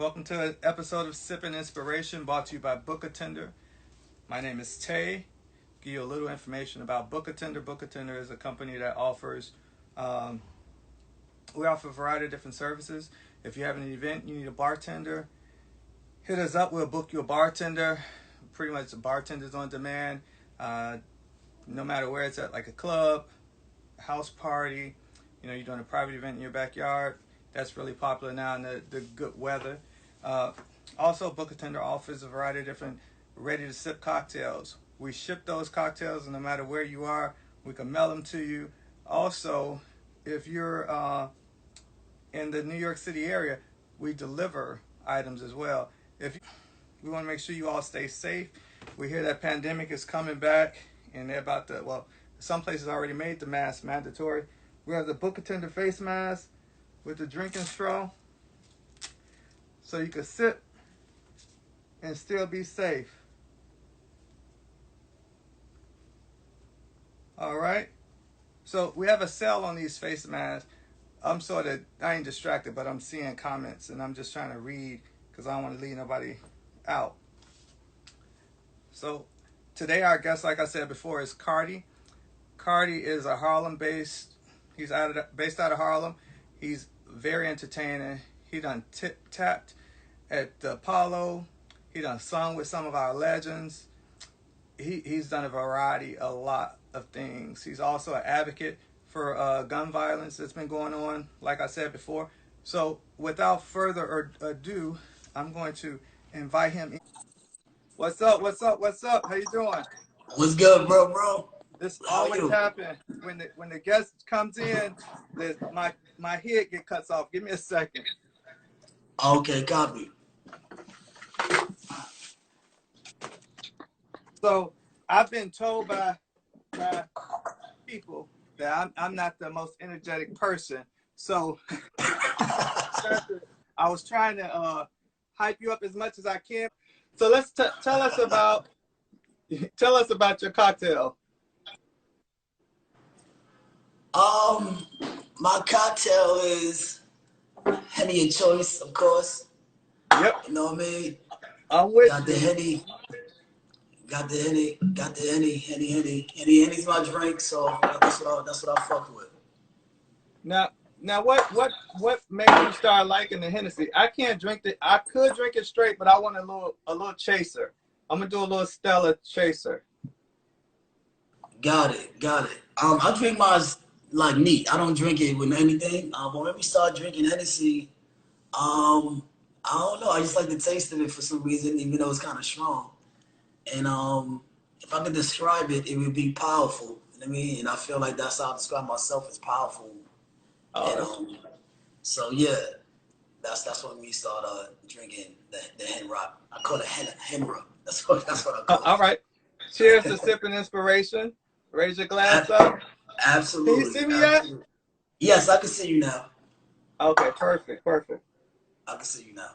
Welcome to an episode of Sipping Inspiration brought to you by Book Attender. My name is Taye. Give you a little information about Book Attender. Book Attender is a company that offers, we offer a variety of different services. If you have an event, you need a bartender, hit us up. We'll book you a bartender. Pretty much bartenders on demand, no matter where it's at, like a club, house party. You're doing a private event in your backyard. That's really popular now in the good weather. Also, Book Attender offers a variety of different ready-to-sip cocktails. We ship those cocktails, and no matter where you are, we can mail them to you. Also, if you're in the New York City area, we deliver items as well. We want to make sure you all stay safe. We hear that pandemic is coming back, and they're about to, some places already made the mask mandatory. We have the Book Attender face mask with the drinking straw, so you can sip and still be safe. All right. So we have a sale on these face masks. I ain't distracted, but I'm seeing comments and I'm just trying to read because I don't want to leave nobody out. So today our guest, like I said before, is KARTI. KARTI is a Harlem-based. He's based out of Harlem. He's very entertaining. He done tapped at the Apollo. He done sung with some of our legends. He's done a lot of things. He's also an advocate for gun violence that's been going on, like I said before. So without further ado, I'm going to invite him in. What's up? What's up? What's up? How you doing? What's good, bro? This always happens when the guest comes in. My head get cuts off. Give me a second. Okay, copy. So I've been told by people that I'm not the most energetic person. So I was trying to hype you up as much as I can. So let's tell us about your cocktail. My cocktail is Henny of choice, of course. Yep. You know what I mean? I'm with got the Henny. Henny's my drink, so that's what I fuck with. Now what made you start liking the Hennessy? I can't drink it. I could drink it straight, but I want a little chaser. I'm gonna do a little Stella chaser. Got it. I drink mine like neat. I don't drink it with anything. But when we start drinking Hennessy, I don't know. I just like the taste of it for some reason, even though it's kind of strong. And if I could describe it, it would be powerful. You know what I mean? And I feel like that's how I describe myself, as powerful. Oh. And so yeah, that's when we start drinking the hen rock. I call it hen rock. That's what I call it. All right. Cheers to Sipping Inspiration. Raise your glass up. Absolutely. Can you see me yet? Yes, I can see you now. Okay, perfect. I can see you now.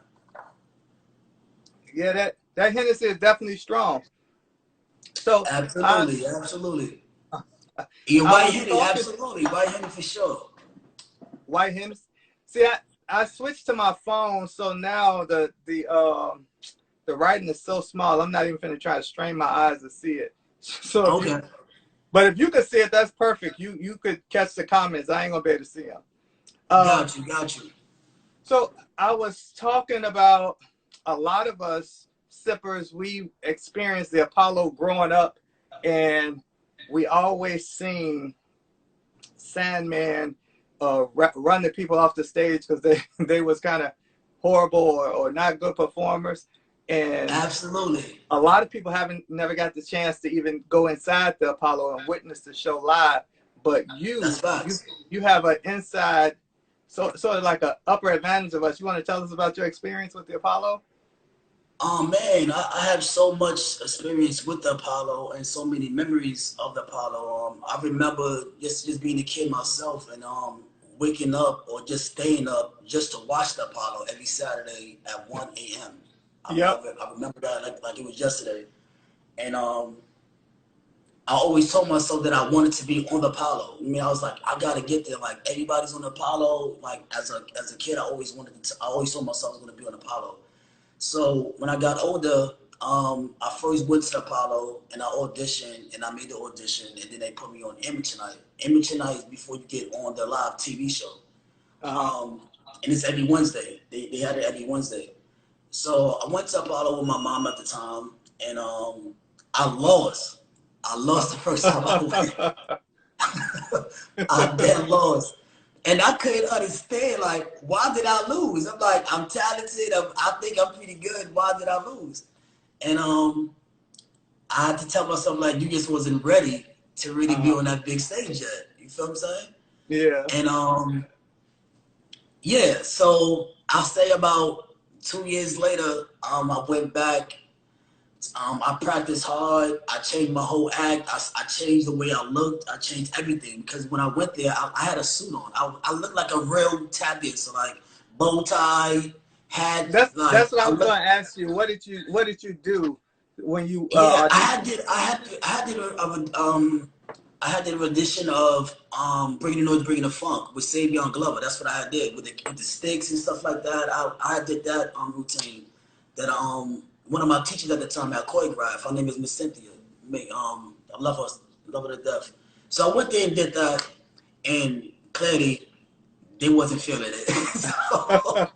Yeah, that Hennessy is definitely strong. So Absolutely. Yeah, white Henny, absolutely. White Henny for sure. White Hennessy. See, I switched to my phone, so now the writing is so small. I'm not even gonna try to strain my eyes to see it. So okay. But if you could see it, that's perfect. You could catch the comments. I ain't gonna be able to see them. Got you. So I was talking about a lot of us sippers. We experienced the Apollo growing up, and we always seen Sandman run the people off the stage because they was kind of horrible or not good performers. And absolutely, a lot of people never got the chance to even go inside the Apollo and witness the show live. But you have an inside, sort of like an upper advantage of us. You want to tell us about your experience with the Apollo? Oh man, I have so much experience with the Apollo and so many memories of the Apollo. I remember just being a kid myself and waking up or just staying up just to watch the Apollo every Saturday at 1 a.m. I remember that like it was yesterday. And I always told myself that I wanted to be on the Apollo. I mean, I was like, I gotta get there. Like everybody's on the Apollo. Like as a kid, I always told myself I was gonna be on the Apollo. So when I got older, I first went to the Apollo and I auditioned and I made the audition and then they put me on Amateur Night. Amateur Night is before you get on the live TV show. Uh-huh. And it's every Wednesday. They had it every Wednesday. So I went to Apollo with my mom at the time and I lost. I lost the first time I went. I dead lost. And I couldn't understand, like, why did I lose? I'm like, I'm talented. I think I'm pretty good. Why did I lose? And I had to tell myself, like, you just wasn't ready to really be on that big stage yet. You feel what I'm saying? Yeah. And yeah, so I'll say about 2 years later, I went back. I practiced hard. I changed my whole act. I changed the way I looked. I changed everything because when I went there, I had a suit on. I looked like a real tap dancer, like bow tie, hat. That's Like what I was going to ask you. What did you do when you yeah, auditioned? I had the rendition of Bringing the Noise, Bringing the Funk with Savion Glover. That's what I did with the sticks and stuff like that. I did that routine that one of my teachers at the time had choreographed. Her name is Miss Cynthia. I love her to death. So I went there and did that, and clearly they wasn't feeling it. So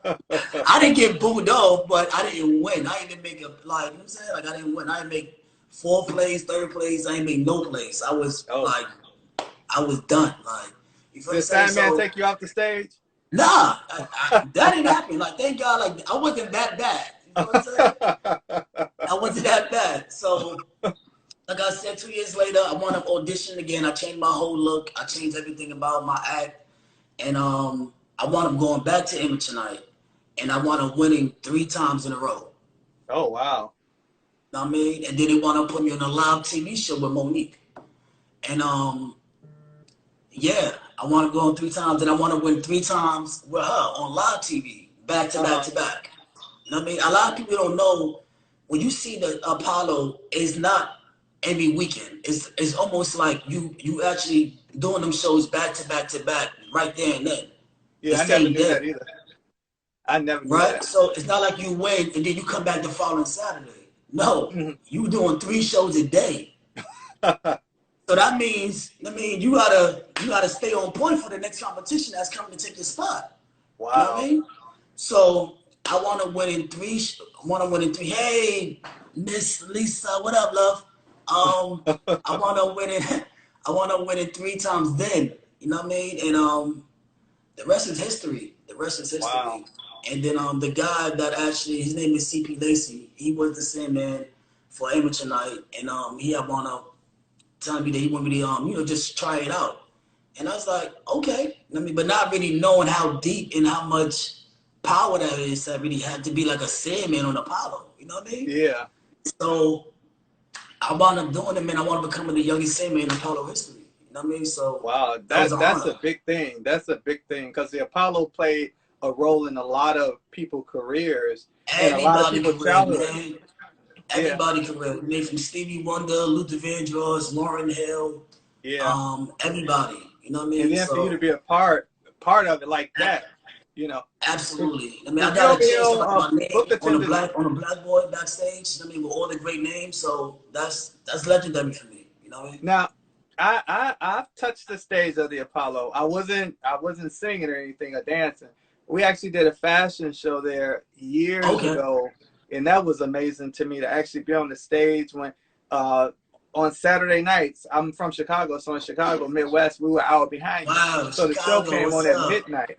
I didn't get booed off, but I didn't win. I didn't make a, like, you know what I'm saying? Like I didn't win. I didn't make fourth place, third place. I didn't make no place. I was Oh. like, I was done. Like, you feel what I'm Did saying? Sandman So take you off the stage? nah, that didn't happen. Like, thank God, like I wasn't that bad. You know what I'm saying? I wasn't that bad. So, like I said, 2 years later, I wound up auditioning again. I changed my whole look. I changed everything about my act, and I wound up going back to Amateur Night, and I wound up winning 3 times in a row. Oh wow! Know what I mean? And then they wound up putting me on a live TV show with Monique, and yeah, I want to go on 3 times, and I want to win 3 times with her on live TV, back to back to back. You know what I mean? A lot of people don't know when you see the Apollo, it's not every weekend. It's almost like you actually doing them shows back to back, right there and then, the Yeah, I never same knew day. that either. I never knew Right? that. So it's not like you win and then you come back the following Saturday. No, you doing 3 shows a day. So that means, you gotta stay on point for the next competition that's coming to take your spot. You know what I Wow. mean? So I want to win in three. Hey, Miss Lisa, what up, love? I want to win it. I want to win it 3 times. Then you know what I mean? And the rest is history. The rest is Wow. history. And then the guy that actually, his name is CP Lacey. He was the same man for Amateur Night, and he had wanna tell me that he wanted me to just try it out. And I was like, okay. I mean, but not really knowing how deep and how much power that is. I really had to be like a Sandman on Apollo. You know what I mean? Yeah. So I wound up doing it, man. I want to become the youngest Sandman in Apollo history. You know what I mean? So Wow. that was an That's honor. a big thing. That's a big thing because the Apollo played a role in a lot of people's careers and a lot of Everybody people's career, childhood. man. Yeah. Everybody career. Made from Stevie Wonder, Luther Vandross, Lauryn Hill, Yeah. everybody. You know what I And mean? then for you to So be a part of it like that, you know. absolutely. I mean, If I you got over a here chance to write my on book name attendance, on a blackboard backstage. You know what I mean, with all the great names. So that's legendary for me. You know what I mean? now I've touched the stage of the Apollo. I wasn't singing or anything or dancing. We actually did a fashion show there years Okay. ago, and that was amazing to me to actually be on the stage when on Saturday nights. I'm from Chicago, so in Chicago Midwest we were hour behind you. Wow, So the show Chicago, came what's on at up? midnight.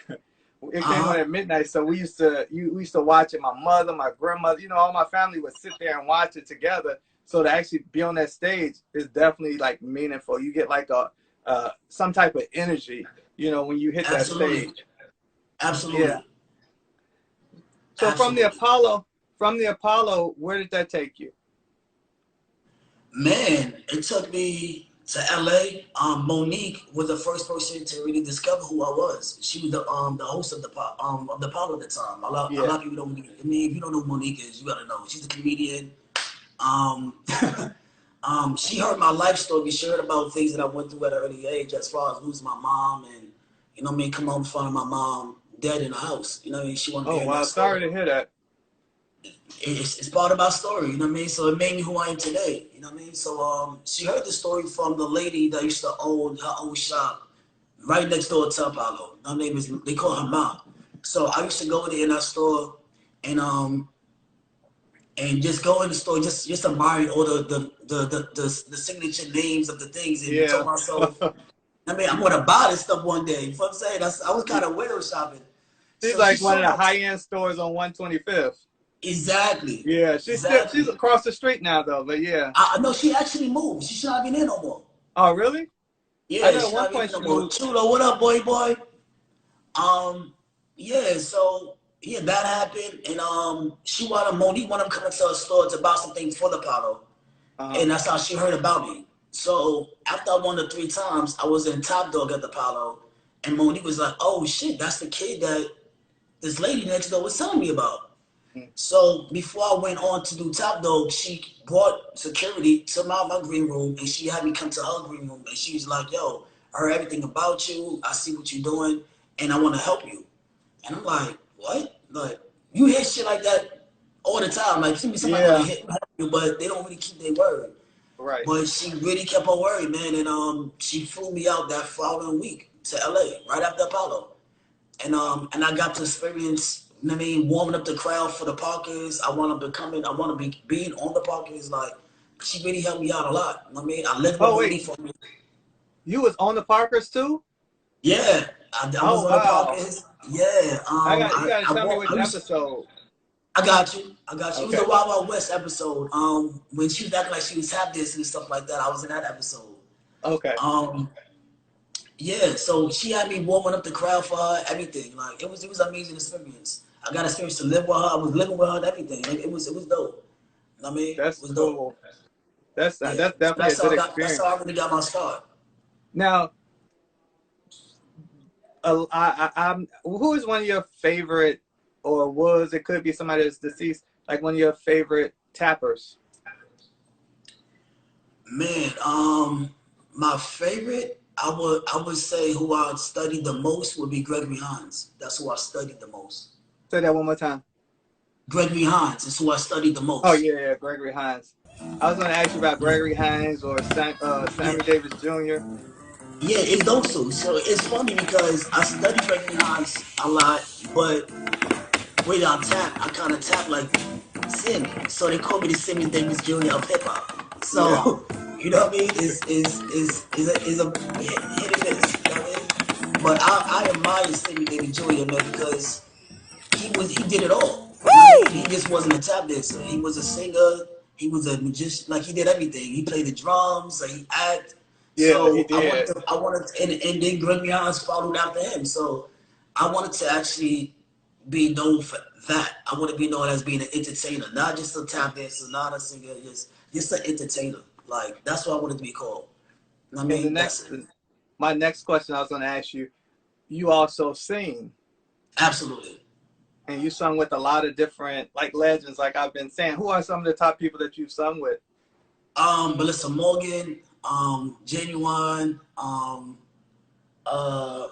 It Uh came on huh. at midnight, so we used to watch it. My mother, my grandmother, all my family would sit there and watch it together. So to actually be on that stage is definitely like meaningful. You get like a some type of energy, when you hit that Absolutely. stage. Yeah. Absolutely. So Absolutely. from the Apollo, where did that take you? Man, it took me to LA. Monique was the first person to really discover who I was. She was the host of the Apollo at the time. A Yeah. lot of people don't. I mean, if you don't know who Monique is, you gotta know. She's a comedian. Um, She heard my life story. She heard about things that I went through at an early age, as far as losing my mom and, you know what I mean, come home and find my mom dead in the house. You know what I mean? She wanted to Oh hear wow, that sorry story. to hear that. It's part of my story, you know what I mean? So it made me who I am today, you know what I mean? So she heard the story from the lady that used to own her own shop right next door to Apollo. Her name is, they call her Mom. So I used to go there in that store and just go in the store, just admire all the signature names of the things, and told Yeah. myself, I mean, I'm gonna buy this stuff one day. You know what I'm saying? I was kind of window shopping. She's So she like one saw of the my high end stores on 125th. exactly, Yeah, she's exactly. across the street now though, but yeah. I know she actually moved. She's not even in no more. Oh really? I Yeah, know at she's one not even point in no she more. moved. Chulo, what up, boy? Um, yeah, so yeah, that happened, and she wanted Monique wanted to come into her store to buy some things for the Apollo, Uh-huh. and that's how she heard about me. So after I won the 3 times, I was in Top Dog at the Apollo, and Monique was like, "Oh shit, that's the kid that this lady next door was telling me about." Mm. So before I went on to do Top Dog, she brought security to my green room, and she had me come to her green room, and she was like, "Yo, I heard everything about you. I see what you're doing, and I want to help you." And I'm like, "What? Like you hear shit like that all the time? Like somebody want to Yeah, hit you, but they don't really keep their word." right. But she really kept her word, man, and she flew me out that following week to LA right after Apollo, and I got to experience, you know what I mean, warming up the crowd for the Parkers. I want to be being on the Parkers. Like she really helped me out a lot. You know what I mean, I lived with Oh wait, Monique for me. you was on the Parkers too? Yeah, I was Oh on the wow. Parkers. Yeah, You gotta tell me which I used episode. I got you. I got you. It was the Okay. Wild Wild West episode. When she was acting like she was tap dancing and stuff like that. I was in that episode. Okay. Um, yeah. So she had me warming up the crowd for her, everything. Like it was an amazing experience. I got a experience to live with her. I was living with her and everything. Like, it was dope. You know what I mean? It That's was dope. cool. That's Yeah. So definitely a good that's how experience. I really got my start. Now, I'm who is one of your favorite, or was it could be somebody that's deceased, like one of your favorite tappers? Man, my favorite, I would say who I studied the most would be Gregory Hines. That's who I studied the most. Say that one more time. Gregory Hines is who I studied the Oh most. yeah, yeah, Gregory Hines. I was going to ask you about Gregory Hines or Yeah, Sammy Davis Jr. yeah, it's those two. So it's funny because I studied Gregory Hines a lot, but when I tap, I kind of tap like Sammy. So they call me the Sammy Davis Jr. of hip hop. Yeah. So you know what I mean? Is a hit and miss. You know what I mean? But I admire Sammy Davis Jr. man because he did it all. You know what I mean? He just wasn't a tap dancer. He was a singer. He was a magician. Like he did everything. He played the drums. Like he act. Yeah, he So did. and then Gregory Hines followed after him. So I wanted to actually be known for that. I want to be known as being an entertainer, not just a tap dancer, not a singer, just an entertainer. Like that's what I wanted to be called. You know what I And mean? That's it. my next question I was going to ask you, you also sing, Absolutely. and you sung with a lot of different like legends. Like I've been saying, who are some of the top people that you've sung with? Melissa Morgan, Genuine, uh,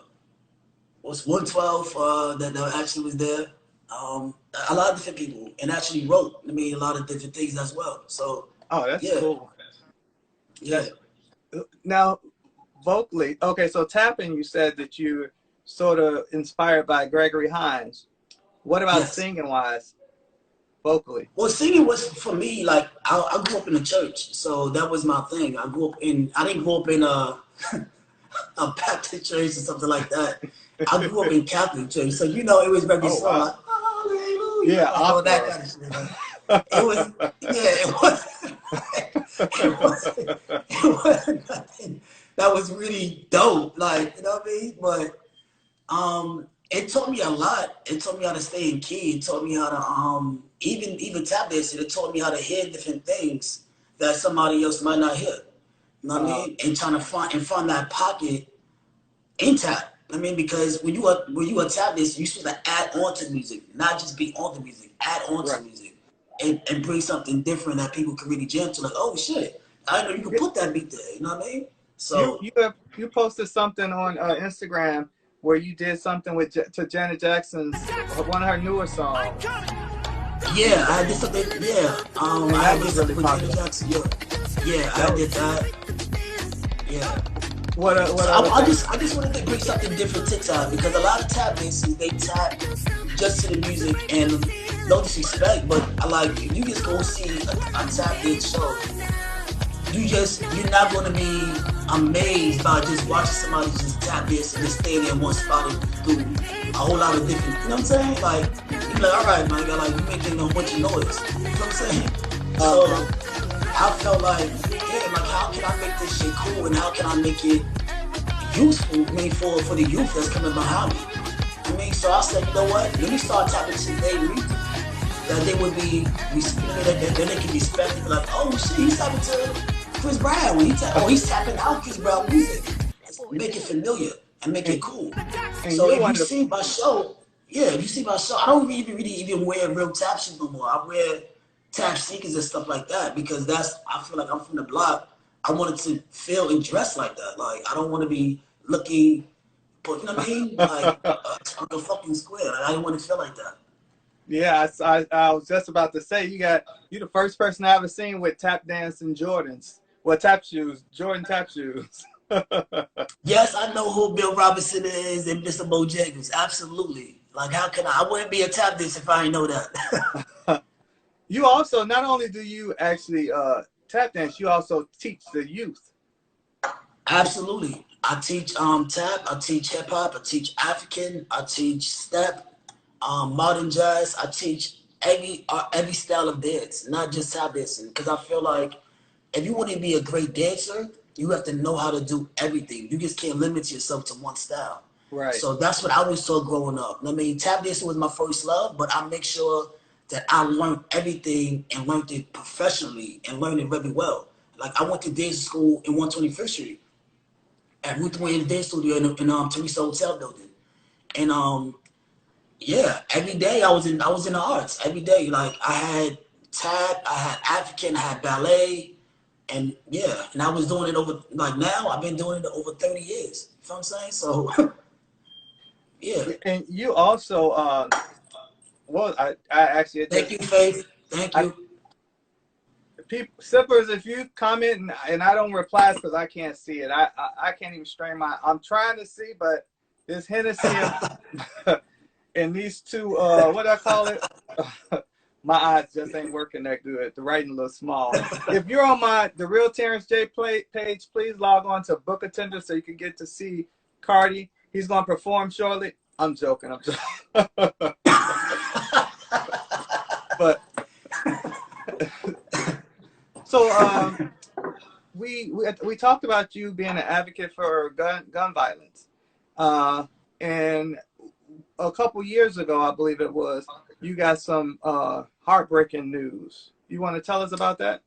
was 112 that actually was there. A lot of different people and actually wrote. I mean, a lot of different things as well. So Oh, that's yeah, cool. yeah, That's now vocally. Okay, so tapping, you said that you sort of inspired by Gregory Hines. What about yes. singing wise, vocally? Well, singing was for me like I grew up in the church, so that was my thing. I didn't grow up in a Baptist church or something like that. I grew up in Catholic church, so it was very Oh slow, wow. like hallelujah, Yeah, like all that opera. kind of shit. It was, yeah, it was, it was, it was nothing that was really dope, like you know what I mean. But it taught me a lot. It taught me how to stay in key. It taught me how to even tap dancing. It taught me how to hear different things that somebody else might not hear. You know what I uh, mean? And trying to find that pocket in tap. I mean, because when you are tap dancing, you're supposed to add on to the music, not just be on the music. Add on to right. the music and bring something different that people can really jam to. Like, oh shit, I didn't know you could put that beat there. You know what I mean? You So you posted something on Instagram where you did something with to Janet Jackson's one of her newer songs, yeah, I did something. Yeah, and that I did was really something with Janet popular. Jackson. Yeah, yeah, I That was did that. Yeah. what So other things? I just wanted to bring something different to tap because a lot of tap dances they tap just to the music and no disrespect, but I like if you just go see a tap dance show, you're not gonna be amazed by just watching somebody just tap dance and just stay there in one spot and do a whole lot of different. You know what I'm saying? Like you be like, all right, man, like you making a bunch of noise. You know what I'm saying? Uh So huh. I felt like, yeah, like how can I make this shit cool and how can I make it useful, I mean, for the youth that's coming behind me. I mean, so I said, you know what? Let me start tapping to their music that they would be, that they can respect and be like, oh shit, he's tapping to Chris Brown. He's tapping out Chris Brown music. Make it familiar and make it And cool. and So you're if you one of see my show, yeah, if you see my show, I don't really even wear real tap shoes no more. I wear tap sneakers and stuff like that because I feel like I'm from the block. I wanted to feel and dress like that. Like I don't want to be looking, but you know what I mean? Like the on the fucking square. Like, I didn't want to feel like that. Yeah, I was just about to say you the first person I ever seen with tap dancing Jordans. Well, tap shoes, Jordan tap shoes. Yes, I know who Bill Robinson is and Mr. Bojangles. Absolutely. Like how can I? I wouldn't be a tap dancer if I didn't know that. You also not only do you actually tap dance, you also teach the youth. Absolutely. I teach tap, I teach hip hop, I teach African, I teach step, modern jazz. I teach every style of dance, not just tap dancing. Because I feel like if you want to be a great dancer, you have to know how to do everything. You just can't limit yourself to one style. Right. So that's what I was taught growing up. I mean, tap dancing was my first love, but I make sure that I learned everything and learned it professionally and learned it very well. Like I went to dance school in 125th Street at Ruth Wayne Dance Studio in Teresa Hotel building. And yeah, every day I was in the arts. Every day, like I had tap, I had African, I had ballet, and yeah, and I was doing it over like now I've been doing it over 30 years. You know what I'm saying? So yeah. And you also well I actually it Thank just you, Faith. Thank I you. people sippers if you comment and I don't reply because I can't see it. I can't even strain my I'm trying to see, but this Hennessy and these two what do I call it? My eyes just ain't working that good. The writing a little small. If you're on the Real Terrence J page, please log on to Book Attender so you can get to see Cardi. He's gonna perform shortly. I'm joking. I'm joking. But so we talked about you being an advocate for gun violence, uh, and a couple years ago, I believe it was, you got some heartbreaking news. You want to tell us about that?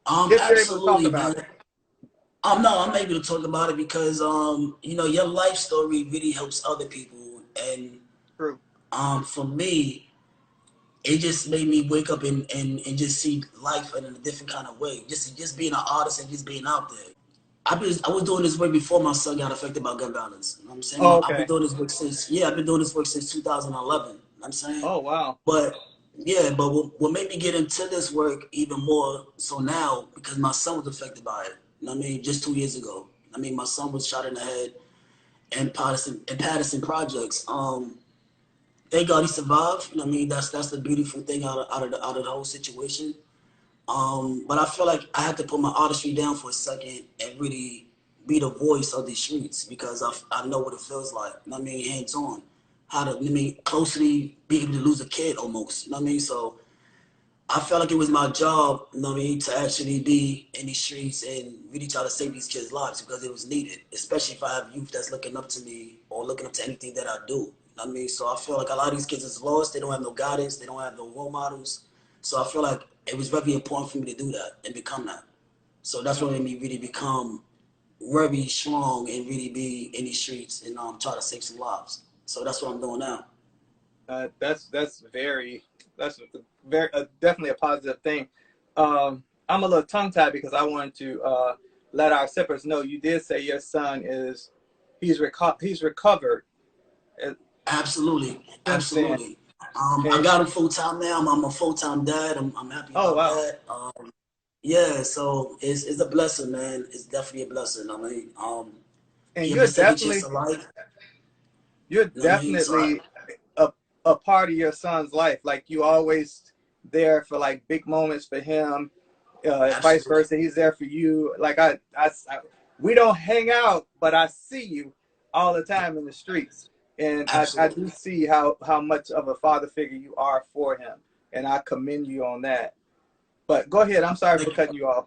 If you're able to talk Absolutely, about man. it. No, I'm able to talk about it because you know, your life story really helps other people. And True. for me, it just made me wake up and just see life in a different kind of way. Just being an artist and just being out there. I was doing this work before my son got affected by gun violence. You know what I'm saying? Oh, I've been okay. doing this work since I've been doing this work since 2011. You know what I'm saying? Oh, wow. But yeah, but what made me get into this work even more so now because my son was affected by it. You know what I mean? Just 2 years ago. I mean, my son was shot in the head in Patterson Projects. Thank God he survived. You know what I mean? That's the beautiful thing out of the whole situation. But I feel like I had to put my artistry down for a second and really be the voice of the streets because I know what it feels like. You know what I mean? Hands on. How to, you know what I mean, closely be able to lose a kid almost. You know what I mean? So I felt like it was my job, you know what I mean, to actually be in these streets and really try to save these kids' lives because it was needed, especially if I have youth that's looking up to me or looking up to anything that I do. You know what I mean? So I feel like a lot of these kids is lost. They don't have no guidance. They don't have no role models. So I feel like it was very important for me to do that and become that. So that's what made me really become very strong and really be in these streets and try to save some lives. So that's what I'm doing now. That's very definitely a positive thing. I I'm a little tongue tied because I wanted to let our sippers know you did say your son is he's recovered Absolutely, since then. absolutely. I And got him full time now. I'm a full time dad. I'm happy oh about wow, that. Yeah, so it's a blessing, man. It's definitely a blessing. I mean, and he have a second chance of life. you're You know what I mean? So definitely a a part of your son's life. Like you always there for like big moments for him. Vice absolutely, versa, he's there for you. Like we don't hang out, but I see you all the time in the streets, and I do absolutely. see how much of a father figure you are for him, and I commend you on that. But go ahead. I'm sorry for Thank you. cutting you off.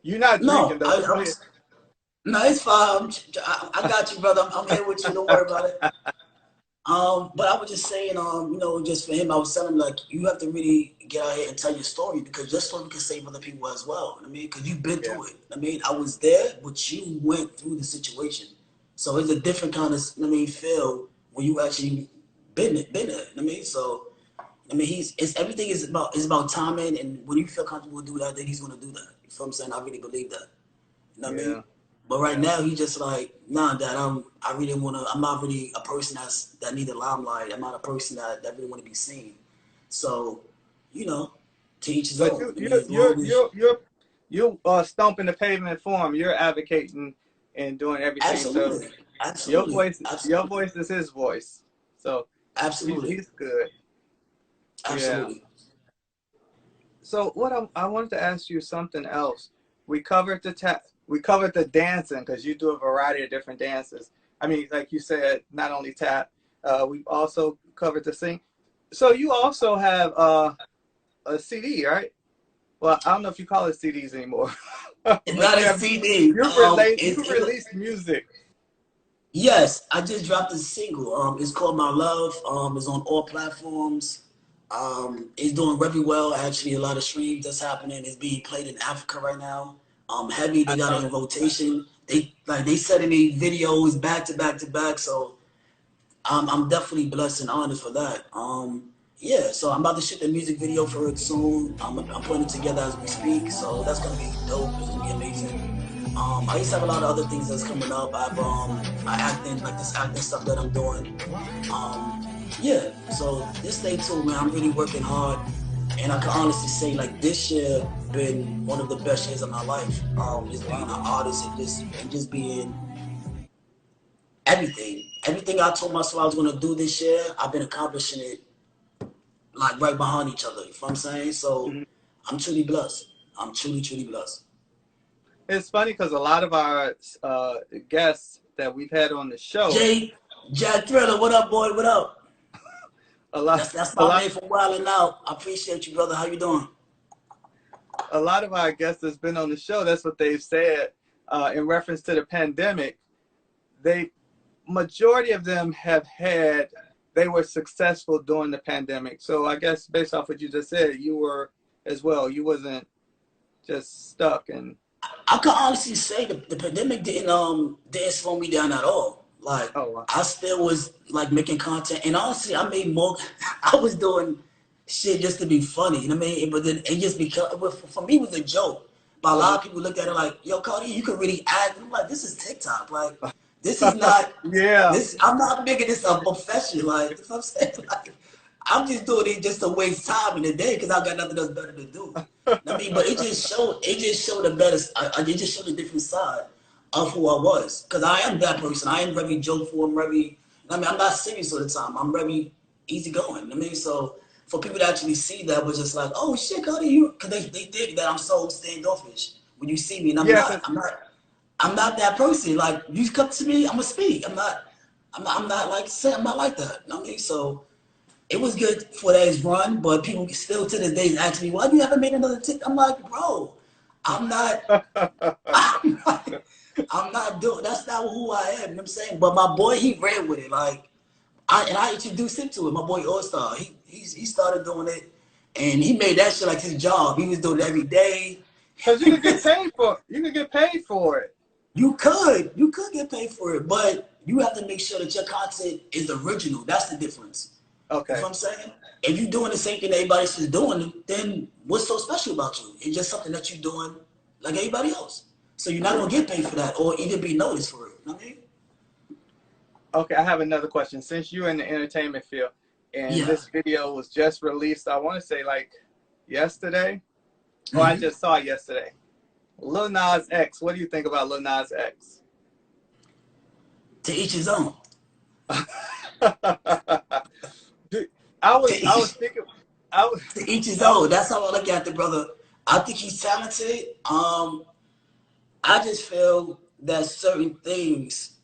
You're not No, drinking though, but go ahead. no, it's fine. I got you, brother. I'm here with you. Don't worry about it. But I was just saying, just for him, I was telling him like you have to really get out here and tell your story because your story can save other people as well. I mean, because you've been Yeah, through it. I mean, I was there, but you went through the situation, so it's a different kind of feel when you actually been there. I mean, so I mean, it's everything is about timing, and when you feel comfortable to do that, then he's gonna do that. You feel what I'm saying? I really believe that. You know what I mean? yeah. But right now he just like, nah, dad, I really wanna I'm not really a person that need the limelight. I'm not a person that really wanna be seen. So, you know, to each his But own. I mean, as long as you stomping the pavement for him. You're advocating and doing everything. So absolutely, absolutely, your absolutely, voice is his voice. So absolutely, he's good. Yeah. absolutely. So I wanted to ask you something else. We covered the dancing because you do a variety of different dances. I mean, like you said, not only tap. We've also covered the sing. So you also have a CD, right? Well, I don't know if you call it CDs anymore, It's but not a CD. you released music. Yes, I just dropped a single. It's called My Love. It's on all platforms. It's doing very well. Actually, a lot of streams that's happening. It's being played in Africa right now. Heavy. I They got saw it in that. rotation. They sending me videos back to back to back. So I'm definitely blessed and honored for that. Yeah. So I'm about to shoot the music video for it soon. I'm putting it together as we speak. So that's gonna be dope. It's gonna be amazing. I used to have a lot of other things that's coming up. I acting like this acting stuff that I'm doing. Um, yeah. So just stay tuned, man. I'm really working hard, and I can honestly say like this year been one of the best years of my life. Just being an Wow. artist and just being everything. Everything I told myself I was gonna do this year, I've been accomplishing it like right behind each other. You know what I'm saying? So Mhm. I'm truly blessed. I'm truly blessed. It's funny because a lot of our guests that we've had on the show, Jay, Jack Thriller, what up, boy? What up? a lot, That's a my lot, man from Wildin' Out. I appreciate you, brother. How you doing? a lot of our guests that's been on the show. That's what they've said in reference to the pandemic. They majority of them they were successful during the pandemic. So I guess based off what you just said, you were as well. You wasn't just stuck and I can honestly say the pandemic didn't slow me down at all. Like oh wow. I still was like making content, and honestly, I made more. I was doing shit just to be funny. You know what I mean? But then it just because for me it was a joke. But a lot of people looked at it like, "Yo, Cardi, you can really act." I'm like, "This is TikTok. Like, this is not Yeah. this. I'm not making this a profession. Like, you know what I'm saying? Like, I'm just doing it just to waste time in the day because I got nothing else better to do." I mean, but it just showed the better, it just showed a different side of who I was. Because I am that person. I am very jokeful. I mean, I'm not serious all the time. I'm very easygoing. I mean, so for people to actually see that was just like, oh shit, Cody, you, because they think that I'm so standoffish when you see me, and I'm Yeah, not. because I'm not that person. Like you come to me, I'm gonna speak. I'm not like I'm not like that. You know what I mean, so it was good for that run, but people still to this day ask me, why you haven't made another tick? I'm like, bro, I'm not, I'm not, I'm not doing, that's not who I am, you know what I'm saying? But my boy, he ran with it. Like, I introduced him to it, my boy All Star. He started doing it and he made that shit like his job. He was doing it every day. you could get paid for it. You could get paid for it, but you have to make sure that your content is original. That's the difference. You Okay. know what I'm saying? If you're doing the same thing everybody else is doing, then what's so special about you? It's just something that you're doing like everybody else. So you're not gonna get paid for that or even be noticed for it. You know what I mean? Okay, I have another question. Since you're in the entertainment field and Yeah. this video was just released, I want to say like yesterday, or I Mm-hmm. just saw it yesterday. Lil Nas X. What do you think about Lil Nas X? To each his own. Dude, To I was each, thinking, I was, to each his I own. was, That's how I look at it, brother. I think he's talented. I just feel that certain things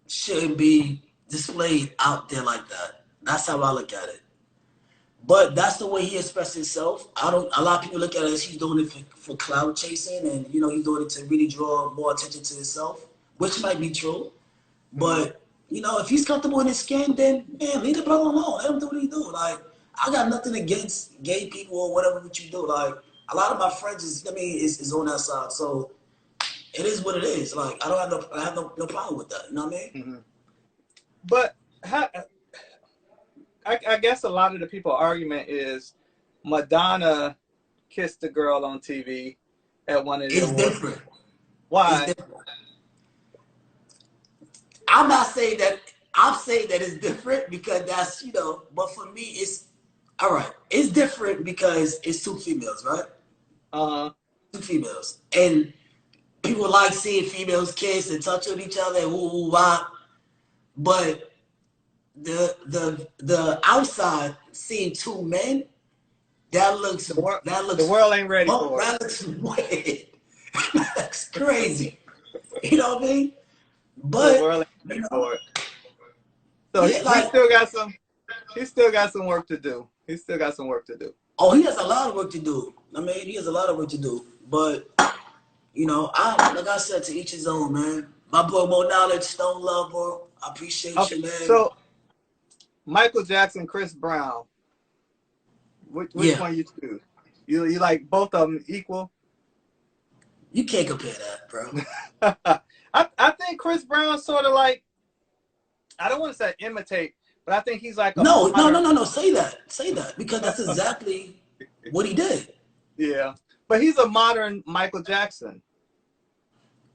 shouldn't be displayed out there like that. That's how I look at it. But that's the way he expressed himself. I don't. A lot of people look at it as he's doing it for cloud chasing, and he's doing it to really draw more attention to himself, which might be true. Mhm. But if he's comfortable in his skin, then man, leave the brother alone. Let him do what he do. Like I got nothing against gay people or whatever what you do. Like a lot of my friends is on that side. So it is what it is. Like I have no problem with that. You know what I mean? Mhm. But how, I guess a lot of the people argument is Madonna kissed a girl on TV at one of the It's awards. different. It's Why? different. I'm not saying that. I'm saying that it's different because that's But for me, it's all right. It's different because it's two females, right? Uh-huh. Two females, and people like seeing females kiss and touch on each other and woo woo wah. But the outside seeing two men that looks The world, that the looks world ain't ready for it. that looks weird. That's crazy. You know what I mean? The But world ain't ready for it. So yeah, he like still got some. He still got some work to do. He still got some work to do. oh, he has a lot of work to do. I mean, he has a lot of work to do. But I like I said, to each his own, man. My boy, more knowledge, Stone Love, bro. I appreciate Okay. you, man. So Michael Jackson, Chris Brown. Which Yeah, one you choose? You like both of them equal? you can't compare that, bro. I think Chris Brown sort of like, I don't want to say imitate, but I think he's like a No, no, no, modern. no, no. Say that, because that's exactly what he did. Yeah, but he's a modern Michael Jackson.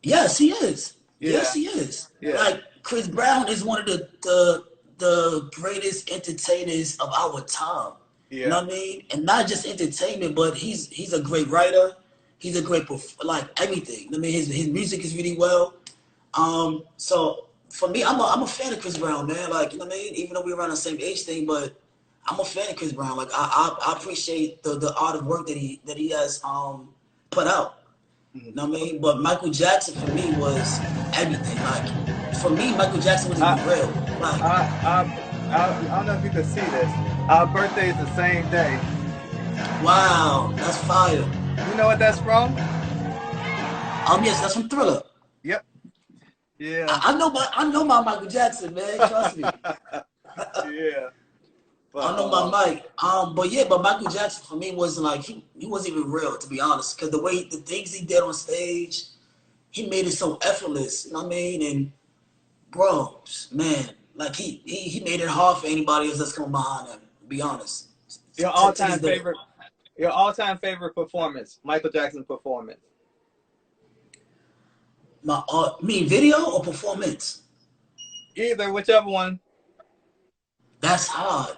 Yes, he is. Yes, Yeah, he is. yeah, Like Chris Brown is one of the greatest entertainers of our time. You know yeah. what I mean? And not just entertainment, but he's a great writer. He's a great like everything. I mean, his music is really well. So for me, I'm a fan of Chris Brown, man. Like you know what I mean? Even though we're around the same age thing, but I'm a fan of Chris Brown. Like I appreciate the art of work that he has put out. Mhm. You know what I mean? But Michael Jackson for me was everything. Like for me, Michael Jackson wasn't I, even real. Like I, I, I don't know if you can see this. Our birthday is the same day. wow, that's fire. You know what that's from? Yes, that's from Thriller. Yep. Yeah. I know my Michael Jackson, man. Trust me. Yeah. But I know my Mike. But Michael Jackson for me wasn't like he wasn't even real, to be honest. Because the things he did on stage, he made it so effortless. You know what I mean? And bro, man, like he made it hard for anybody else that's coming behind him. To be honest, your to this all-time day, favorite, your all-time favorite performance, Michael Jackson's performance. my me video or performance. Either, whichever one. That's hard.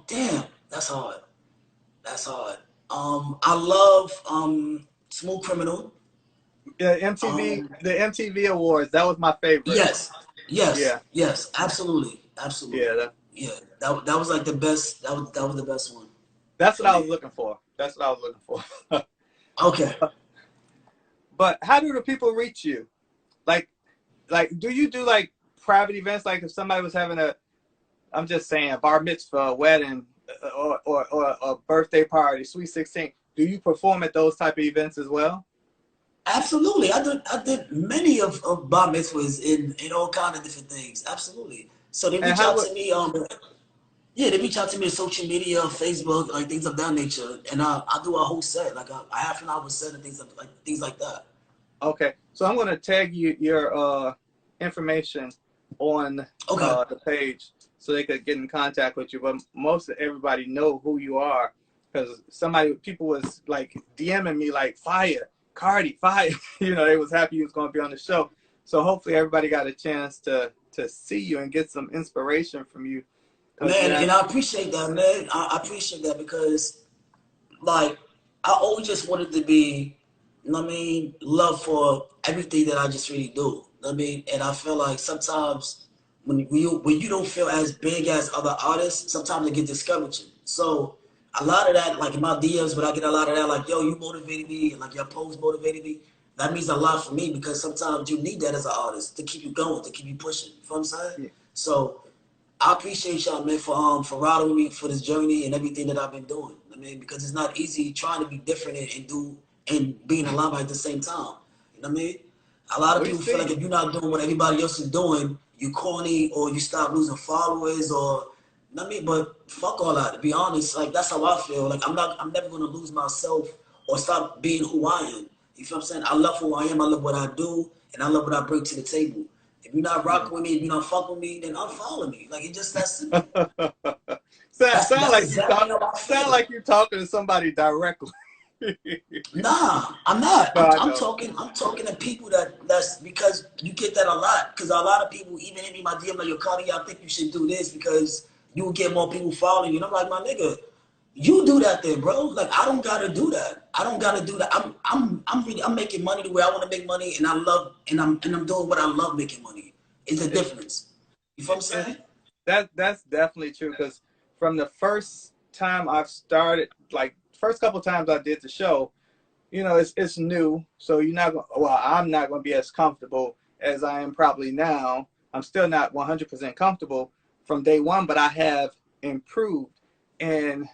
Damn, that's hard. That's hard. I love Smooth Criminal. The MTV, Um, the MTV Awards. That was my favorite. yes, yes, Yeah. yes, absolutely, absolutely. Yeah. Yeah, that was like the best. That was the best one That's what for I was me. looking for. That's what I was looking for. Okay. But how do the people reach you? Like, do you do like private events? Like if somebody was having I'm just saying, a bar mitzvah, a wedding, or a birthday party, sweet 16. Do you perform at those type of events as well? Absolutely. I did many of bar mitzvahs in all kind of different things. Absolutely. So they And reach how out would to me they reach out to me on social media, Facebook, like things of that nature. And I do a whole set, like a half an hour set and things like that. okay? So I'm gonna tag you your information on Okay. the page. so they could get in contact with you. But most of everybody know who you are because people was like DMing me like, fire, Carti, fire. You know, they was happy you was going to be on the show. So hopefully everybody got a chance to see you and get some inspiration from you. Man, and I appreciate that, man. I appreciate that because, like, I always just wanted to be, you know what I mean, love for everything that I just really do. You know what I mean? And I feel like sometimes when you don't feel as big as other artists, sometimes it get discouraging. So a lot of that, like in my DMs, but I get a lot of that, like, yo, you motivated me, and like your post motivated me. That means a lot for me because sometimes you need that as an artist to keep you going, to keep you pushing. You know what I'm saying? Yeah. So I appreciate y'all, man, for riding with me for this journey and everything that I've been doing. I mean, because it's not easy trying to be different and being in limelight at the same time. You know what I mean? A lot of We people feel like see. if you're not doing what everybody else is doing, you corny or you start losing followers or you know what I mean? But fuck all that. To be honest, like that's how I feel. Like I'm never gonna lose myself or stop being who I am. You feel what I'm saying? I love who I am, I love what I do, and I love what I bring to the table. If you're not rocking with me, if you're not fucking with me, then unfollow me. Like it's just that simple. That's exactly how I Sound feel. like you're talking to somebody directly. Nah, I'm not. No, I I'm know. talking. I'm talking to people that's because you get that a lot. Because a lot of people even hit me my DM like, "Yo, Cardi, I think you should do this because you will get more people following you." And I'm like, my nigga, you do that then, bro. Like I don't gotta do that. I don't gotta do that. I'm making money the way I want to make money, and I love and I'm doing what I love making money. It's a It, difference. You feel what I'm saying? that's definitely true because from the first time I've started, like first couple times I did the show, you know, it's new, so you're not going. Well, I'm not going to be as comfortable as I am probably now. I'm still not 100% comfortable from day one, but I have improved, and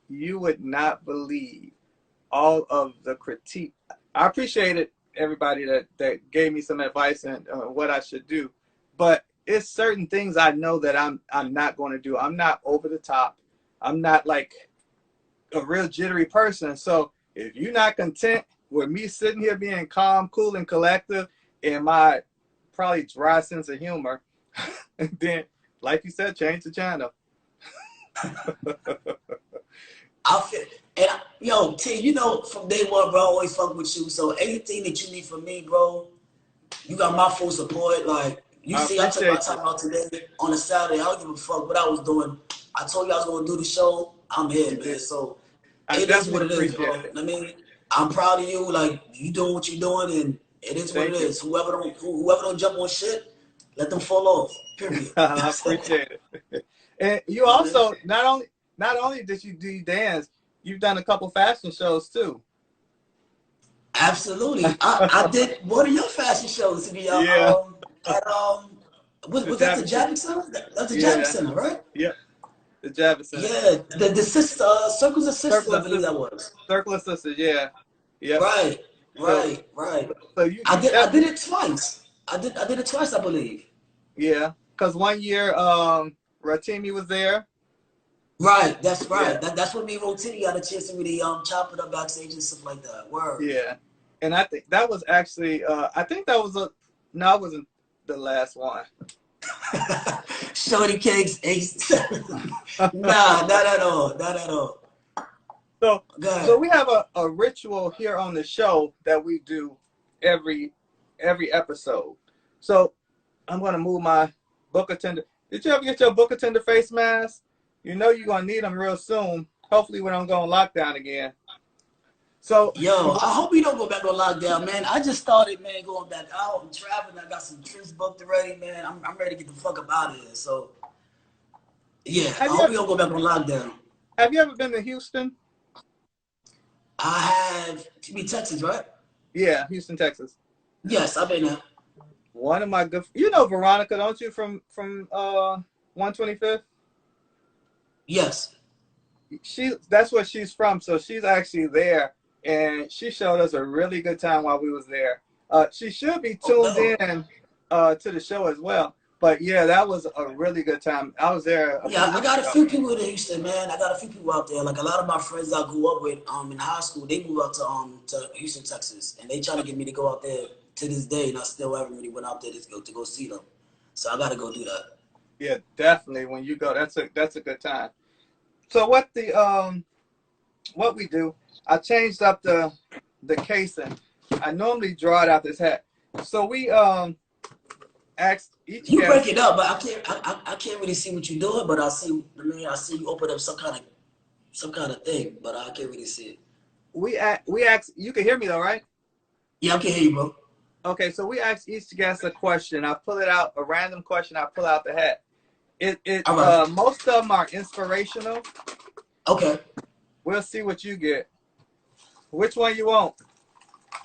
you would not believe all of the critique. I appreciated everybody that gave me some advice and what I should do, but it's certain things I know that I'm not going to do. I'm not over the top. I'm not like a real jittery person. So if you're not content with me sitting here being calm, cool, and collective, and my probably dry sense of humor, then like you said, change the channel. I feel and yo, T, you know from day one, bro, I always fuck with you. So anything that you need from me, bro, you got my full support. Like you I see, I took my appreciate you. time out today on a Saturday. I don't give a fuck what I was doing. I told you I was gonna do the show. I'm here, You man. did. So I it is what definitely it is, appreciate bro. it. I mean, I'm proud of you. Like you doing what you're doing, and it is what it Thank you. is. Whoever don't jump on shit, let them fall off. Period. I That's it. appreciate it. And you Yeah, man. also not only did you do dance, you've done a couple fashion shows too. Absolutely. I did one of your fashion shows to be Yeah, at the was that the Javits. Javits Center? That's the Javits Yeah, Center, right? yep, the Javits Center. Yeah, the sister Circles of Sisters, Circle I of believe that Sisters. was. Circle of Sisters. Yeah, yep. Right, So right, right. so you I did definitely. it twice. I did it twice, I believe. Yeah, because one year Ratimi was there. Right, that's Yeah, right. That's when me and Rotini got a chance to really chop it up backstage and stuff like that. Word. yeah, and I think that was actually I think that was a no, it wasn't the last one. Shorty cakes, ace. Nah, not at all. Not at all. So Go so ahead. we have a ritual here on the show that we do every every episode. So I'm gonna move my book attender. Did you ever get your book attender face mask? You know you're gonna need them real soon. Hopefully we don't go on lockdown again. So Yo, I hope we don't go back on lockdown, man. I just started, man, going back out and traveling. I got some trips booked already, man. I'm ready to get the fuck up out of here. So, yeah, have I you hope ever, we don't go back on lockdown. have you ever been to Houston? I have to be Texas, right? Yeah, Houston, Texas. Yes, I've been there. One of my good, you know Veronica, don't you? From 125th. Yes. That's where she's from, so she's actually there, and she showed us a really good time while we was there. She should be Oh, tuned no. in to the show as well. But yeah, that was a really good time. I was there a few Yeah, I weeks got a ago. few people in Houston, man. I got a few people out there. Like a lot of my friends I grew up with in high school, they moved out to Houston, Texas, and they trying to get me to go out there to this day, and I still haven't really went out there to go see them. So I got to go do that. Yeah, definitely. When you go, that's a good time. So what we do, I changed up the casing. I normally draw it out this hat. So we asked each You break guest. it up, but I can't really see what you're doing. But I see you open up some kind of thing, but I can't really see it. We asked. You can hear me though, right? Yeah, I can hear you, bro. Okay, so we asked each guest a question. I pull it out, a random question. I pull out the hat. All right. Most of them are inspirational. Okay. We'll see what you get. Which one you want?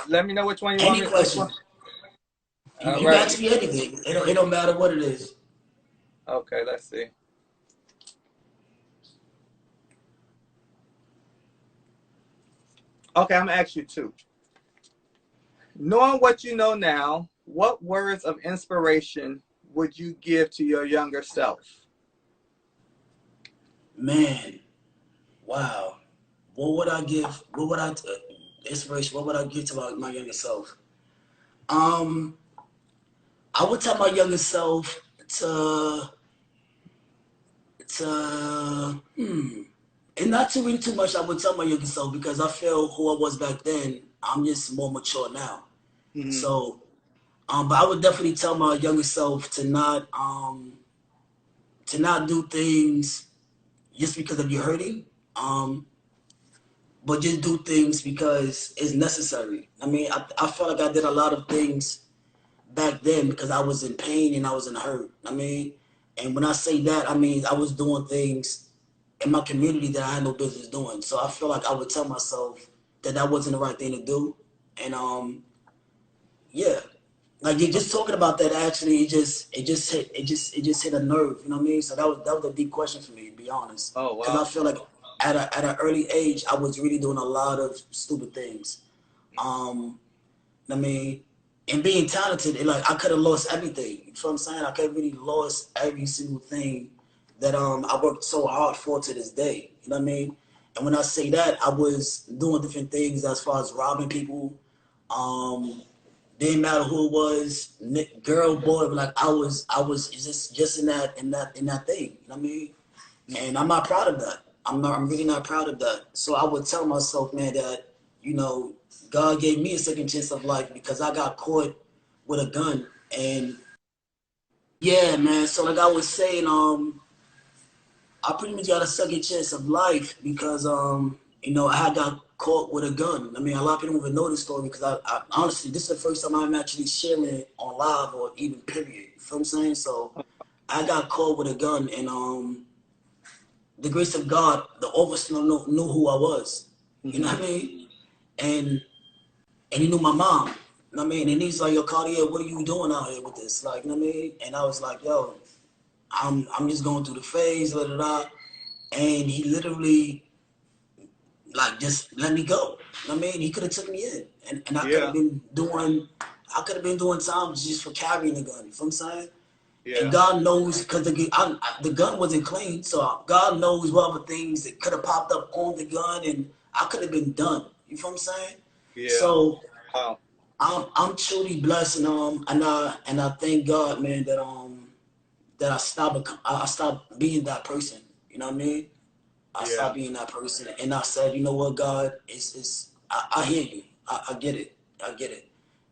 Let me know which one you want Any me. Which question? one? You, All you can right. ask me anything. It don't matter what it is. Okay, let's see. Okay, I'm gonna ask you two. Knowing what you know now, what words of inspiration would you give to your younger self? Man, wow. What would I give? What would I inspiration? What would I give to my younger self? Um, I would tell my younger self to and not to read too much. I would tell my younger self because I feel who I was back then. I'm just more mature now. Mm-hmm. So, but I would definitely tell my younger self to not do things just because of you hurting. But just do things because it's necessary. I mean, I felt like I did a lot of things back then because I was in pain and I was in hurt. I mean, and when I say that, I mean I was doing things in my community that I had no business doing. So I feel like I would tell myself that that wasn't the right thing to do. And yeah, like you're just talking about that. Actually, it just hit a nerve. You know what I mean? So that was a deep question for me, to be honest, Oh because I wow. feel like at an early age I was really doing a lot of stupid things. Um, I mean, and being talented, like I could have lost everything. You know what I'm saying? I could have really lost every single thing that I worked so hard for to this day. You know what I mean? And when I say that, I was doing different things as far as robbing people. Um, didn't matter who it was, girl, boy, but like I was just in that thing. You know what I mean? And I'm not proud of that. I'm really not proud of that. So I would tell myself, man, that you know, God gave me a second chance of life because I got caught with a gun. And yeah, man. So like I was saying, I pretty much got a second chance of life because you know, I had got caught with a gun. I mean, a lot of people don't even know this story because I honestly, this is the first time I'm actually sharing it on live or even period. You feel what I'm saying? So I got caught with a gun, and the grace of God, the officer knew who I was. You know Mm-hmm. what I mean? And he knew my mom. You know what I mean? And he's like, yo, Cartier, what are you doing out here with this? Like, you know what I mean? And I was like, yo, I'm just going through the phase, da da da. And he literally like just let me go. You know what I mean? He could have took me in. And Yeah. I could have been doing time just for carrying the gun. You know what I'm saying? And Yeah. God knows, because the gun wasn't clean, so God knows what other things that could have popped up on the gun, and I could have been done. You feel what I'm saying? Yeah. So Wow. I'm truly blessed, and I thank God, man, that I stopped being that person. You know what I mean? I Yeah. stopped being that person, and I said, you know what, God, I hear you. I get it. I get it.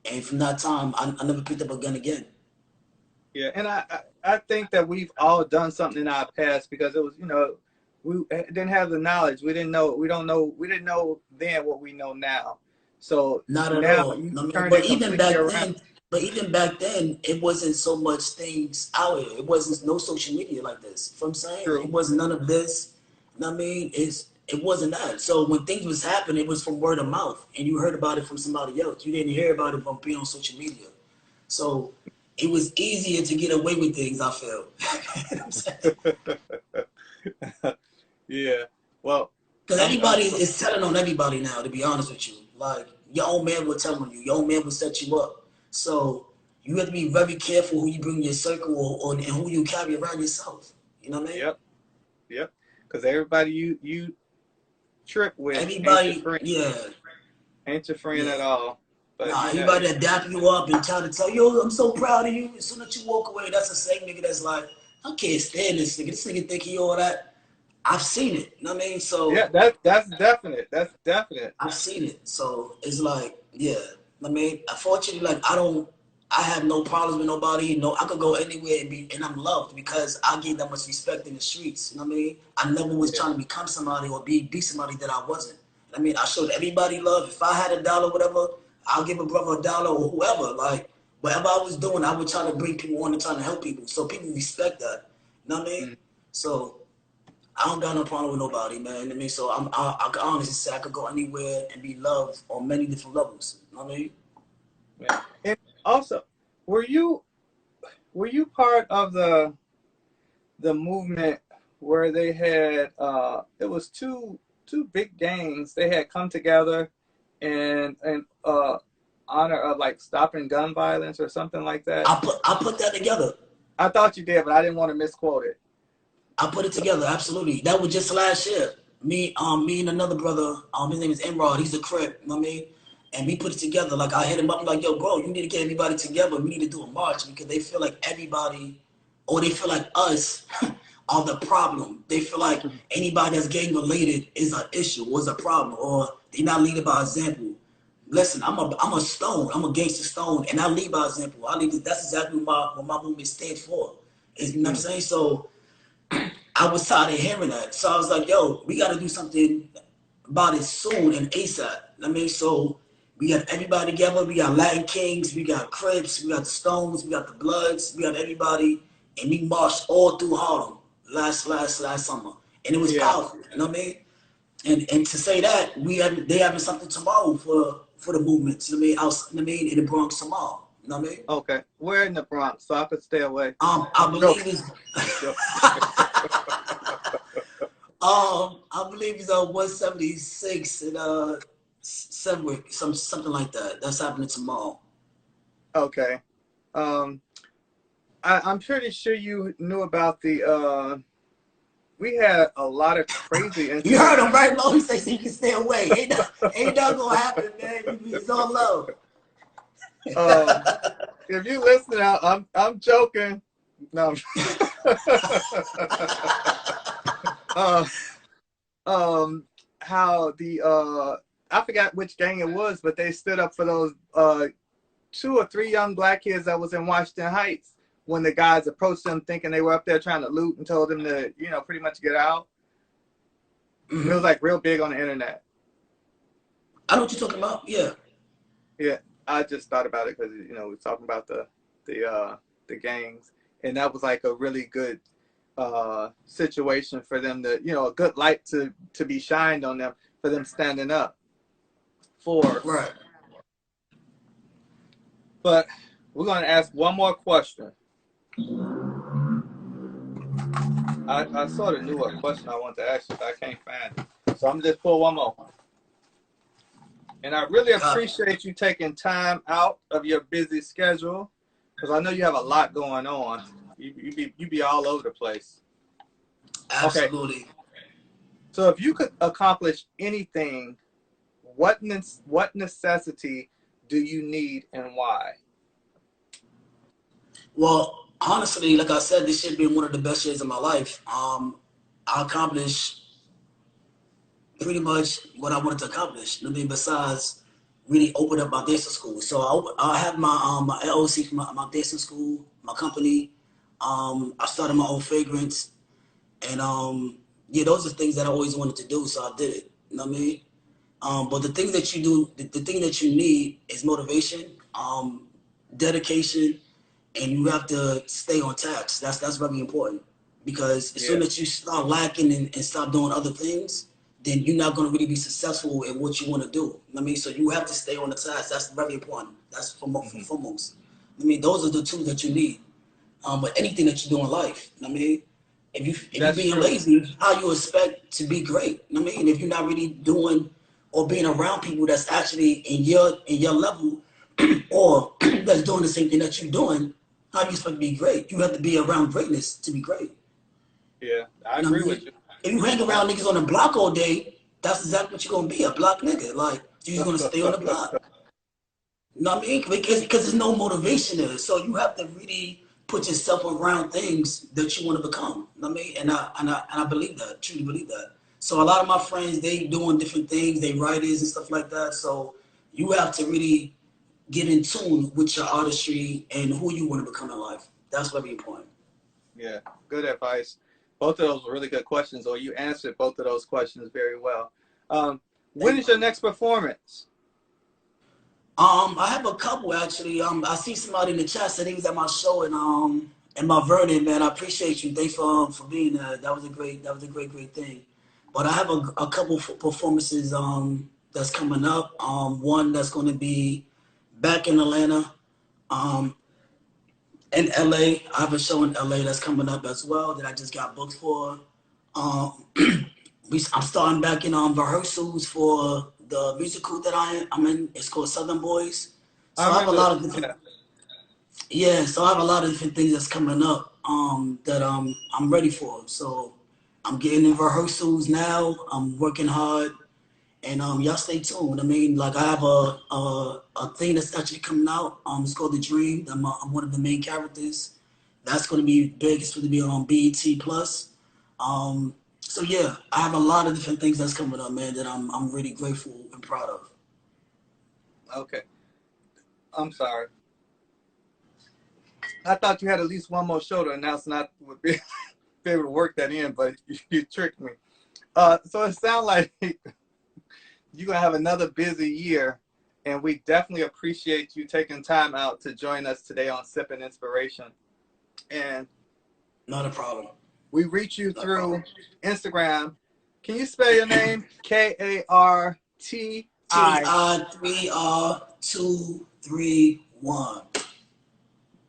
And from that time, I never picked up a gun again. Yeah. And I think that we've all done something in our past because it was, we didn't have the knowledge. We didn't know then what we know now. So Not at now all. you I mean, turned it completely around. but even back then, it wasn't so much things out here. It wasn't no social media like this. You know what I'm saying? True. It wasn't none of this. You know what I mean? It wasn't that. So when things was happening, it was from word of mouth, and you heard about it from somebody else. You didn't hear about it from being on social media. So it was easier to get away with things, I feel. You know what I'm saying? Yeah. Well, Because I'm everybody so is telling on everybody now, to be honest with you. Like, your own man will tell on you. Your own man will set you up. So, you have to be very careful who you bring in your circle and who you carry around yourself. You know what I mean? yep, yep. Because everybody you trip with Everybody, yeah, ain't your friend at yeah. all. But Nah, everybody that dap you up and try to tell you, yo, I'm so proud of you. As soon as you walk away, that's the same nigga that's like, I can't stand this nigga. This nigga think he all that. I've seen it. You know what I mean? Yeah, So that's definite. That's definite. I've seen it. So it's like, yeah. I mean, unfortunately, like I have no problems with nobody. No, I could go anywhere and I'm loved because I get that much respect in the streets. You know what I mean? I never was Yeah. trying to become somebody or be somebody that I wasn't. I mean, I showed everybody love. If I had a dollar, whatever, I'll give a brother a dollar or whoever. Like, whatever I was doing, I would try to bring people on and try to help people. So people respect that. You know what I mean? Mm, So I don't got no problem with nobody, man. I mean, so I can honestly say I could go anywhere and be loved on many different levels. You know what I mean? yeah. And also, were you part of the movement where they had it was two big gangs, they had come together and honor of like stopping gun violence or something like that? I put that together. I thought you did, but I didn't want to misquote it. I put it together, absolutely. That was just last year. Me and another brother, his name is Enrod, he's a Crip, you know what I mean? And we put it together. Like I hit him up like, yo, bro, you need to get everybody together. We need to do a march because they feel like everybody, or they feel like us are the problem. They feel like anybody that's gang related is an issue or is a problem, or they not leading by example. Listen, I'm a stone. I'm a gangster stone, and I lead by example. I lead. That's exactly what my movement stands for. You know what I'm Mm, saying? So I was tired of hearing that. So I was like, yo, we got to do something about it soon and ASAP. I mean, so we got everybody together. We got Latin Kings, we got Crips, we got the Stones, we got the Bloods, we got everybody. And we marched all through Harlem last summer. And it was yeah. powerful. You know what I mean? And to say that, they having something tomorrow for the movement. You know what I mean? Out, you know what I mean? In the Bronx tomorrow. You know what I mean? Okay. We're in the Bronx, so I could stay away. I I'm believe joking. it's I'm joking. I believe it's on 176 in Sedgwick, something like that. That's happening tomorrow. Okay. Um, I'm pretty sure you knew about the. We had a lot of crazy You heard incidents. him right, Lo. He says he can stay away. Ain't that gonna happen, man. It's all love. Um, if you listen out, I'm joking. No. uh, how the I forgot which gang it was, but they stood up for those two or three young black kids that was in Washington Heights when the guys approached them thinking they were up there trying to loot and told them to, pretty much get out. It was Hmm. like real big on the internet. I know what you're talking about. Yeah. Yeah, I just thought about it because we're talking about the gangs, and that was like a really good situation for them to, a good light to be shined on them for them standing up for. Right. But we're going to ask one more question. I sort of knew what question I wanted to ask you, but I can't find it. So I'm just pull one more. And I really Copy. appreciate you taking time out of your busy schedule because I know you have a lot going on. You be all over the place. Okay, Absolutely. so if you could accomplish anything, what necessity do you need and why? Well, honestly, like I said, this should be one of the best years of my life. I accomplished pretty much what I wanted to accomplish. I mean, besides really open up my dancing school. So I have my LLC for my dancing school, my company. I started my own fragrance, and yeah, those are things that I always wanted to do. So I did it. You know what I mean? But the thing that you do, the thing that you need is motivation, dedication, and you have to stay on task. That's very important because as soon Yeah, as you start lacking and stop doing other things, then you're not going to really be successful in what you want to do. You know what I mean? So you have to stay on the task. That's very important. That's for hmm, foremost. I mean, those are the two that you need. But anything that you do in life, you know what I mean, if you that's being true. lazy, how you expect to be great? You know what I mean? If you're not really doing or being around people that's actually in your level or that's doing the same thing that you're doing, how you expect to be great? You have to be around greatness to be great. Yeah, I You know what agree I with mean? you. If you hang around niggas on the block all day, that's exactly what you're gonna be, a block nigga. Like you're just gonna stay on the block. You know what I mean? Because there's no motivation in it. So you have to really put yourself around things that you want to become. I mean, and I believe that, truly believe that. So a lot of my friends, they doing different things, they writers and stuff like that. So you have to really get in tune with your artistry and who you want to become in life. That's very important. Yeah, good advice. Both of those were really good questions, or you answered both of those questions very well. When Thank is your you. next performance? I have a couple actually. I see somebody in the chat said he was at my show in my Vernon, man. I appreciate you. Thanks for being there. That was a great thing. But I have a couple performances that's coming up. One that's going to be back in Atlanta. Um, in LA, I have a show in LA that's coming up as well that I just got booked for. Um, I'm starting back in rehearsals for the musical that I'm in. It's called Southern Boys. I So I have a remember. lot of different, Yeah. yeah. So I have a lot of different things that's coming up that I'm ready for. So I'm getting in rehearsals now. I'm working hard, and y'all stay tuned. I mean, like I have a thing that's actually coming out. It's called The Dream. I'm one of the main characters. That's going to be big. It's going to be on BET Plus. So yeah, I have a lot of different things that's coming up, man. That I'm really grateful and proud of. Okay. I'm sorry. I thought you had at least one more show to announce, and I would be, be able to work that in, but you tricked me. So it sounds like you're gonna have another busy year, and we definitely appreciate you taking time out to join us today on Sipping Inspiration. And Not a problem. we reach you Not a problem. through Instagram. Can you spell your name? KARTI. TI3R231.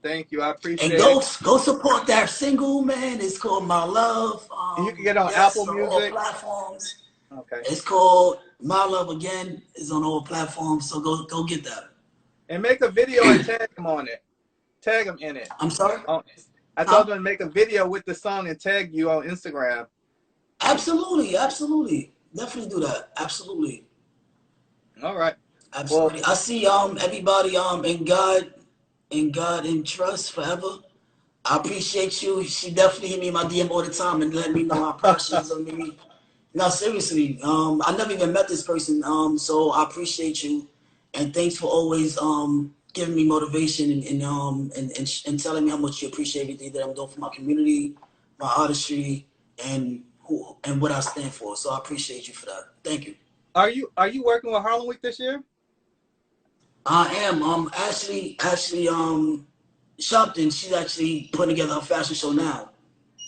Thank you. I And appreciate it. go support that single, man. It's called My Love. And you can get on Yes, Apple on all Music. platforms. Okay. It's called My Love again. Is on all platforms. So go get that. And make a video and tag them on it. Tag them in it. I'm sorry. Oh, I told Huh? them to make a video with the song and tag you on Instagram. Absolutely, absolutely. Definitely do that. Absolutely. All right. Well, Absolutely. I see everybody in God and trust forever. I appreciate you. She definitely hit me in my DM all the time and let me know how proud she is of me. No, seriously. I never even met this person. So I appreciate you, and thanks for always giving me motivation and telling me how much you appreciate everything that I'm doing for my community, my artistry, and and what I stand for. So I appreciate you for that. Thank you. are you working with Harlem Week this year? I am. Ashley Sharpton. She's actually putting together a fashion show now.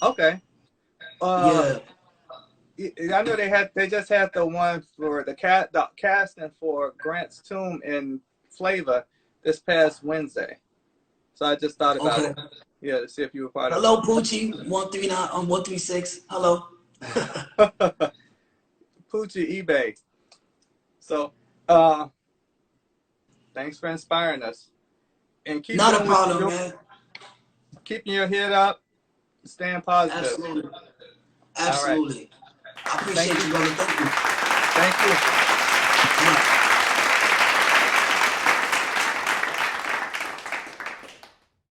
Okay. Uh, Yeah. I know they just had the one for the casting for Grant's Tomb in Flavor this past Wednesday. So I just thought about Okay. it. Yeah, to see if you were part of Hello, Poochie. 139 136. Hello. it. Poochie eBay. So, uh, thanks for inspiring us and keep Not a doing what problem, you're doing, man. keeping your head up, staying positive. Absolutely. All right. Absolutely. I Thank appreciate you. you, brother. Thank you. Thank you.